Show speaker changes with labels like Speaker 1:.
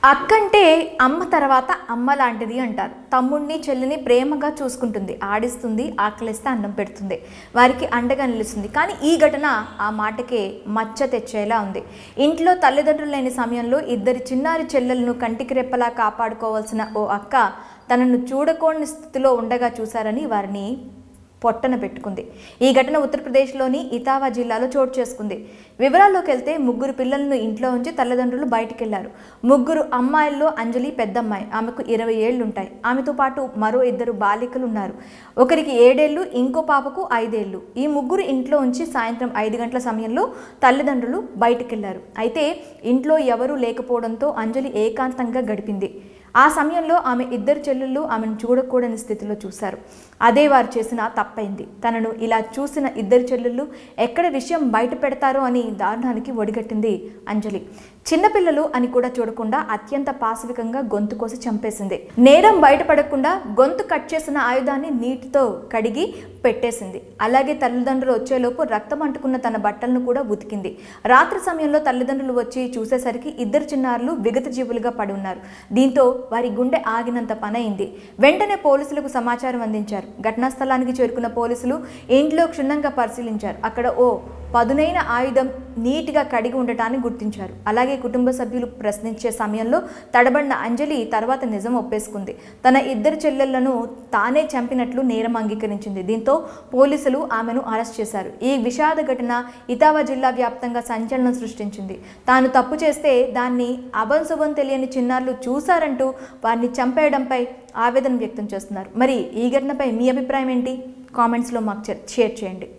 Speaker 1: అక్కంటే అమ్మ తర్వాత అమ్మ లాంటిది అంటారు. తమ్ముడిని చెల్లిని ప్రేమగా చూసుకుంటుంది, ఆడిస్తుంది, ఆకలిస్తే అన్నం పెడుతుంది, వారికి అండగా నిలుస్తుంది. కానీ ఈ ఘటన ఆ మాటకే మచ్చ తెచ్చేలా ఉంది. ఇంట్లో తల్లిదండ్రులు లేని సమయంలో ఇద్దరి చిన్నారి చెల్లెలను కంటికి రెప్పలా కాపాడుకోవాల్సిన ఓ అక్క తనను చూడకూడని స్థితిలో ఉండగా చూశారని వారిని పొట్టన పెట్టుకుంది. ఈ ఘటన ఉత్తరప్రదేశ్లోని ఇతావా జిల్లాలో చోటు చేసుకుంది. వివరాల్లోకి వెళ్తే ముగ్గురు పిల్లలను ఇంట్లో ఉంచి తల్లిదండ్రులు బయటికెళ్లారు. ముగ్గురు అమ్మాయిల్లో అంజలి పెద్దమ్మాయి, ఆమెకు 20 ఏళ్లు ఉంటాయి. ఆమెతో పాటు మరో 2 బాలికలు ఉన్నారు. ఒకరికి 7 ఏళ్లు, ఇంకో పాపకు 5 ఏళ్లు. ఈ ముగ్గురు ఇంట్లో ఉంచి సాయంత్రం 5 గంటల సమయంలో తల్లిదండ్రులు బయటికెళ్లారు. అయితే ఇంట్లో ఎవరూ లేకపోవడంతో అంజలి ఏకాంతంగా గడిపింది. ఆ సమయంలో ఆమె 2 చెల్లెళ్ళు ఆమెను చూడకూడని స్థితిలో చూశారు. అదే వారు చేసిన తప్పైంది. తనను ఇలా చూసిన 2 చెల్లెళ్ళు ఎక్కడ విషయం బయట పెడతారో అని దారుణానికి ఒడిగట్టింది అంజలి. చిన్నపిల్లలు అని కూడా చూడకుండా అత్యంత పాశవికంగా గొంతు కోసి చంపేసింది. నేరం బయటపడకుండా గొంతు కట్ చేసిన ఆయుధాన్ని నీటితో కడిగి పెట్టేసింది. అలాగే తల్లిదండ్రులు వచ్చేలోపు రక్తం అంటుకున్న తన బట్టలను కూడా ఉతికింది. రాత్రి సమయంలో తల్లిదండ్రులు వచ్చి చూసేసరికి 2 చిన్నారులు విగత జీవులుగా పడి ఉన్నారు. దీంతో వారి గుండె ఆగినంత పనైంది. వెంటనే పోలీసులకు సమాచారం అందించారు. ఘటనా స్థలానికి చేరుకున్న పోలీసులు ఇంట్లో క్షుణ్ణంగా పరిశీలించారు. అక్కడ ఓ పదునైన ఆయుధం నీట్గా కడిగి ఉండటాన్ని గుర్తించారు. అలాగే కుటుంబ సభ్యులు ప్రశ్నించే సమయంలో తడబడిన అంజలి తర్వాత నిజం ఒప్పేసుకుంది. తన 2 చెల్లెళ్లను తానే చంపినట్లు నేరం అంగీకరించింది. దీంతో పోలీసులు ఆమెను అరెస్ట్ చేశారు. ఈ విషాద ఘటన ఇతావా జిల్లా వ్యాప్తంగా సంచలనం సృష్టించింది. తాను తప్పు చేస్తే దాన్ని అభంశుభం తెలియని చిన్నారులు చూశారంటూ వారిని చంపేయడంపై ఆవేదన వ్యక్తం చేస్తున్నారు. మరి ఈ ఘటనపై మీ అభిప్రాయం ఏంటి? కామెంట్స్లో మాకు షేర్ చేయండి.